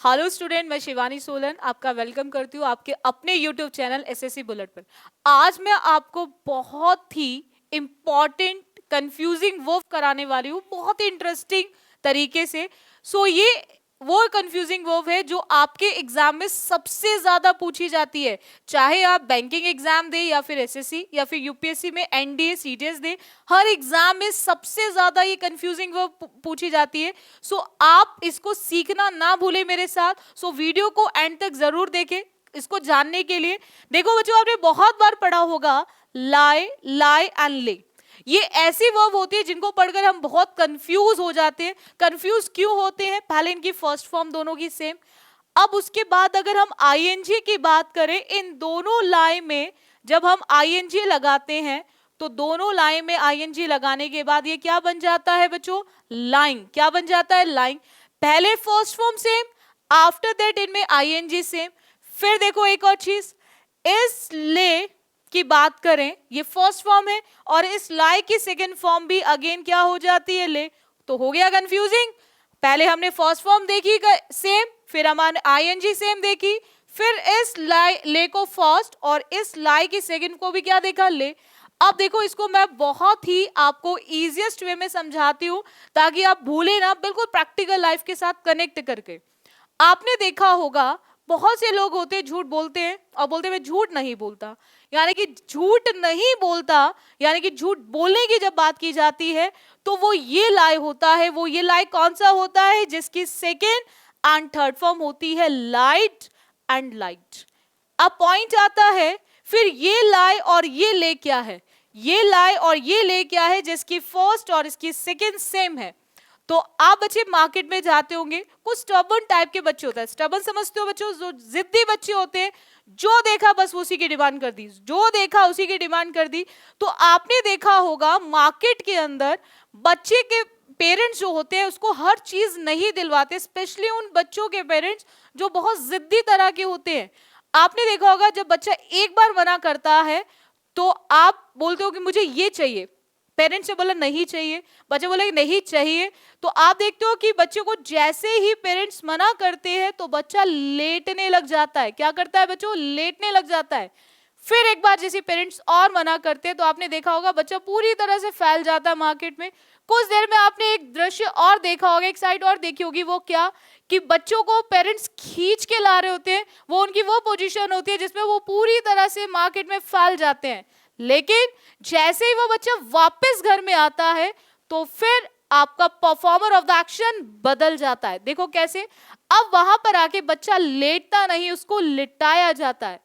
Hello student, मैं शिवानी सोलन आपका welcome करती हूँ आपके अपने यूट्यूब चैनल एसएससी बुलेट पर। आज मैं आपको बहुत ही इम्पॉर्टेंट कंफ्यूजिंग वर्ब कराने वाली हूँ, बहुत ही इंटरेस्टिंग तरीके से। ये वो कंफ्यूजिंग वर्ब है जो आपके एग्जाम में सबसे ज्यादा पूछी जाती है, चाहे आप बैंकिंग एग्जाम दे या फिर एसएससी या फिर यूपीएससी में एनडीए सीडीएस दे। हर एग्जाम में सबसे ज्यादा ये कंफ्यूजिंग वर्ब पूछी जाती है। आप इसको सीखना ना भूले मेरे साथ। वीडियो को एंड तक जरूर देखें इसको जानने के लिए। देखो बच्चों, आपने बहुत बार पढ़ा होगा लाई, लाई एंड ले। ये ऐसी वर्ब होती है जिनको पढ़कर हम बहुत कंफ्यूज हो जाते हैं। कंफ्यूज क्यों होते हैं? पहले इनकी फर्स्ट फॉर्म दोनों की सेम। अब उसके बाद अगर हम आईएनजी की बात करें, इन दोनों लाई में जब हम आईएनजी लगाते हैं तो दोनों लाइन में आईएनजी लगाने के बाद ये क्या बन जाता है बच्चों? लाइन। क्या बन जाता है? लाइन। पहले first form same, after that इनमें आईएनजी सेम। फिर देखो एक और चीज, इस ले की बात करें, ये फर्स्ट फॉर्म है और इस लाई की सेकेंड फॉर्म भी अगेन क्या हो जाती है? ले। तो हो गया कंफ्यूजिंग। पहले हमने फर्स्ट फॉर्म देखी सेम, फिर हमने आईएनजी सेम देखी, फिर इस लाई ले को फर्स्ट और इस लाई की सेकंड को भी क्या देखा? ले। अब देखो, इसको मैं बहुत ही आपको इजीएस्ट वे में समझाती हूं ताकि आप भूले ना, बिल्कुल प्रैक्टिकल लाइफ के साथ कनेक्ट करके। आपने देखा होगा बहुत से लोग होते हैं झूठ बोलते हैं और बोलते हैं मैं झूठ नहीं बोलता। यानी कि झूठ नहीं बोलता, यानी कि झूठ बोलने की जब बात की जाती है तो वो ये लाई होता है। वो ये लाई कौन सा होता है? जिसकी सेकेंड एंड थर्ड फॉर्म होती है लाइट एंड लाइट। अब पॉइंट आता है, फिर ये लाई और ये ले क्या है? ये लाई और ये ले क्या है जिसकी फर्स्ट और इसकी सेकेंड सेम है? तो आप बच्चे मार्केट में जाते होंगे, कुछ स्टबर्न टाइप के बच्चे होते हैं। स्टबर्न समझते हो बच्चों? जो जिद्दी बच्चे होते हैं, जो देखा बस उसी की डिमांड कर दी, जो देखा उसी की डिमांड कर दी। तो आपने देखा होगा मार्केट के अंदर बच्चे के पेरेंट्स जो होते हैं उसको हर चीज नहीं दिलवाते, स्पेशली उन बच्चों के पेरेंट्स जो बहुत जिद्दी तरह के होते हैं। आपने देखा होगा जब बच्चा एक बार मना करता है तो आप बोलते हो कि मुझे ये चाहिए, पेरेंट्स ने बोला नहीं चाहिए, बच्चे बोले नहीं चाहिए, तो आप देखते हो कि बच्चे को जैसे ही पेरेंट्स मना करते हैं तो बच्चा लेटने लग जाता है। क्या करता है बच्चों? लेटने लग जाता है। फिर एक बार जैसे पेरेंट्स और मना करते हैं तो आपने देखा होगा बच्चा पूरी तरह से फैल जाता है मार्केट में। कुछ देर में आपने एक दृश्य और देखा होगा, एक साइड और देखी होगी, वो क्या कि बच्चों को पेरेंट्स खींच के ला रहे होते हैं। वो उनकी वो पोजीशन होती है जिसमें वो पूरी तरह से मार्केट में फैल जाते हैं। लेकिन जैसे ही वो बच्चा वापस घर में आता है तो फिर आपका परफॉर्मर ऑफ द एक्शन बदल जाता है। देखो कैसे, अब वहां पर आके बच्चा लेटता नहीं, उसको लिटाया जाता है।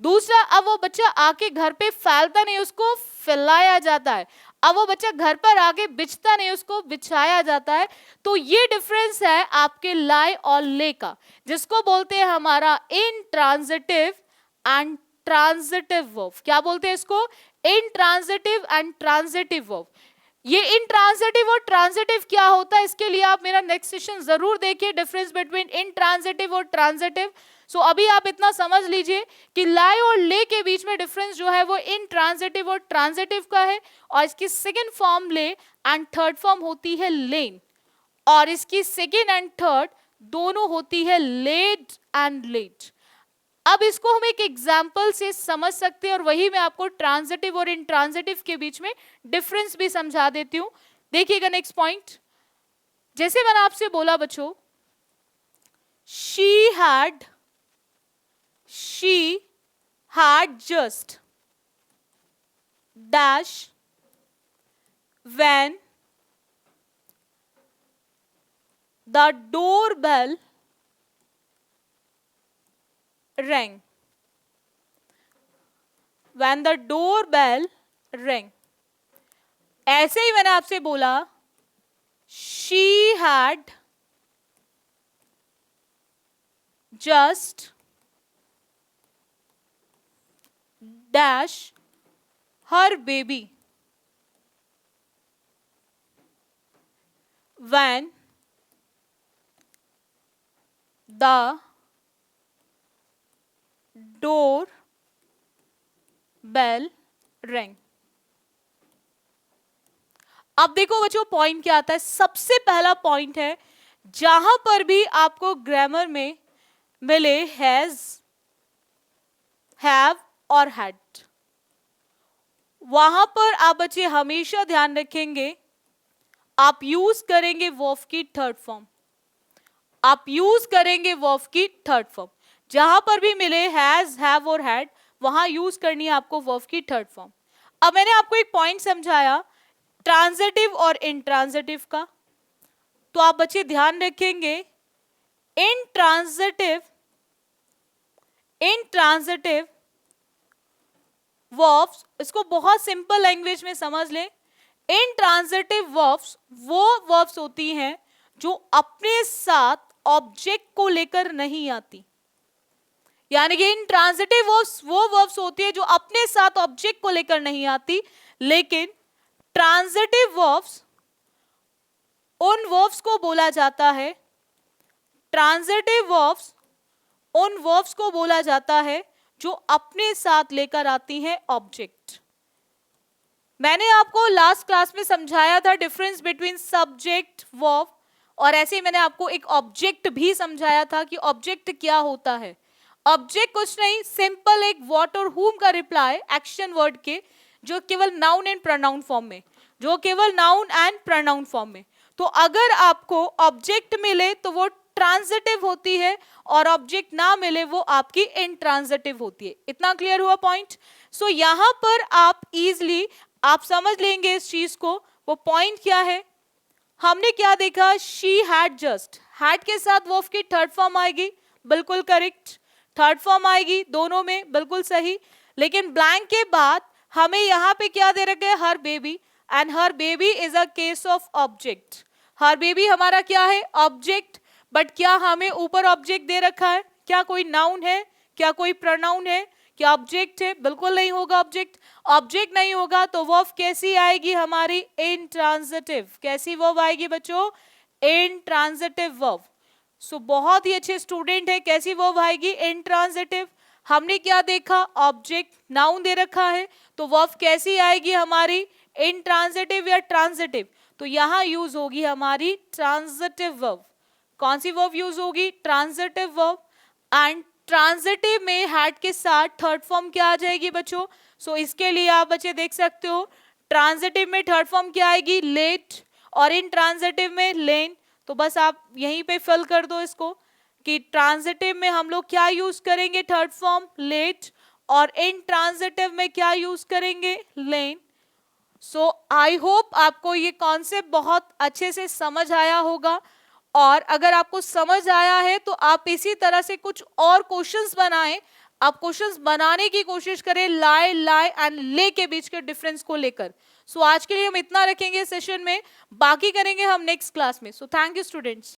दूसरा, अब वो बच्चा आके घर पे फैलता नहीं, उसको फैलाया जाता है। अब वो बच्चा घर पर आके बिछता नहीं, उसको बिछाया जाता है। तो ये डिफरेंस है आपके लाई और ले का, जिसको बोलते हैं हमारा इंट्रांजिटिव एंड ट्रांजिटिव वर्ब। क्या बोलते हैं इसको? Intransitive and transitive verb. ये इंट्रांजिटिव और ट्रांजिटिव क्या होता है, इसके लिए आप मेरा नेक्स्ट सेशन जरूर देखिए, डिफरेंस बिटवीन इंट्रांजिटिव और ट्रांजिटिव। अभी आप इतना समझ लीजिए कि लाई और ले के बीच में डिफरेंस जो है वो इंट्रांजिटिव और ट्रांजिटिव का है। और इसकी सेकेंड फॉर्म ले एंड थर्ड फॉर्म होती है लेन, और इसकी सेकेंड एंड थर्ड दोनों होती है लेट एंड लेट। अब इसको हम एक एग्जाम्पल से समझ सकते हैं और वही मैं आपको ट्रांजिटिव और इंट्रांजिटिव के बीच में डिफरेंस भी समझा देती हूं। देखिएगा नेक्स्ट पॉइंट, जैसे मैंने आपसे बोला बच्चों, she had just dash when the doorbell rang. When the doorbell rang. ऐसे ही मैंने आपसे बोला she had just dash her baby when the door bell rang. अब देखो बच्चों पॉइंट क्या आता है। सबसे पहला पॉइंट है, जहां पर भी आपको ग्रामर में मिले हैज, हैव और हैड, वहां पर आप बच्चे हमेशा ध्यान रखेंगे आप यूज करेंगे वर्ब की थर्ड फॉर्म, आप यूज करेंगे वर्ब की थर्ड फॉर्म। जहां पर भी मिले हैज, हैव और हैड, वहां यूज करनी है आपको वर्ब की थर्ड फॉर्म। अब मैंने आपको एक पॉइंट समझाया ट्रांजिटिव और इंट्रांजिटिव का, तो आप बच्चे ध्यान रखेंगे इंट्रांजिटिव वर्ब्स, इसको बहुत सिंपल लैंग्वेज में समझ लें। इंट्रांजिटिव वर्ब्स वो वर्ब्स होती हैं जो अपने साथ ऑब्जेक्ट को लेकर नहीं आती, यानी कि इंट्रांजिटिव वर्ब्स वो वर्ब्स होती है जो अपने साथ ऑब्जेक्ट को लेकर नहीं आती, लेकिन ट्रांजिटिव वर्ब्स उन वर्ब्स को बोला जाता है, ट्रांजिटिव वर्ब्स उन वर्ब्स को बोला जाता है जो अपने साथ लेकर आती हैं ऑब्जेक्ट। मैंने आपको लास्ट क्लास में समझाया था डिफरेंस बिटवीन सब्जेक्ट वर्ब, और ऐसे ही मैंने आपको एक ऑब्जेक्ट भी समझाया था कि ऑब्जेक्ट क्या होता है। ऑब्जेक्ट कुछ नहीं, सिंपल एक व्हाट और हुम का रिप्लाई एक्शन वर्ड के, जो केवल नाउन एंड प्रोनाउन फॉर्म में, जो केवल नाउन एंड प्रोनाउन फॉर्म में। तो अगर आपको ऑब्जेक्ट मिले तो वो ट्रांजिटिव होती है, और ऑब्जेक्ट ना मिले वो आपकी इंट्रांजिटिव होती है। इतना क्लियर हुआ पॉइंट? सो यहां पर आप इजली आप समझ लेंगे इस चीज को। वो पॉइंट क्या है, हमने क्या देखा, शी हैड जस्ट, हैड के साथ वर्ब की थर्ड फॉर्म आएगी, बिल्कुल करेक्ट, थर्ड फॉर्म आएगी दोनों में, बिल्कुल सही। लेकिन ब्लैंक के बाद हमें यहां पे क्या दे रखा है, हर बेबी, एंड हर baby is a case of object. हर बेबी हमारा क्या है, ऑब्जेक्ट। बट क्या हमें ऊपर ऑब्जेक्ट दे रखा है, क्या कोई नाउन है, क्या कोई प्रोनाउन है, क्या ऑब्जेक्ट है? बिल्कुल नहीं होगा ऑब्जेक्ट। ऑब्जेक्ट नहीं होगा तो वर्ब कैसी आएगी हमारी, इंट्रांजिटिव। कैसी वर्ब आएगी बच्चों, इंट्रांजिटिव वर्ब। सो बहुत ही अच्छे स्टूडेंट है, कैसी वर्ब आएगी, इंट्रांजिटिव। हमने क्या देखा, ऑब्जेक्ट नाउन दे रखा है, तो वर्ब कैसी आएगी हमारी, इंट्रांजिटिव या ट्रांजिटिव? तो यहां यूज होगी हमारी ट्रांजिटिव वर्ब। कौन सी वर्ब यूज होगी, ट्रांजिटिव वर्ब। एंड ट्रांजिटिव में हैड के साथ थर्ड फॉर्म क्या आ जाएगी बच्चों? सो इसके लिए आप बच्चे देख सकते हो, ट्रांजिटिव में थर्ड फॉर्म क्या आएगी, लेट, और इन ट्रांजिटिव में लेन। तो बस आप यहीं पे फिल कर दो इसको कि ट्रांजिटिव में हम लोग क्या यूज करेंगे, थर्ड फॉर्म लेट, और इन ट्रांजिटिव में क्या यूज करेंगे, लेन। सो आई होप आपको ये कॉन्सेप्ट बहुत अच्छे से समझ आया होगा, और अगर आपको समझ आया है तो आप इसी तरह से कुछ और क्वेश्चंस बनाएं। आप क्वेश्चंस बनाने की कोशिश करें लाई, लाई एंड ले के बीच के डिफरेंस को लेकर। सो आज के लिए हम इतना रखेंगे सेशन में, बाकी करेंगे हम नेक्स्ट क्लास में। So thank you students.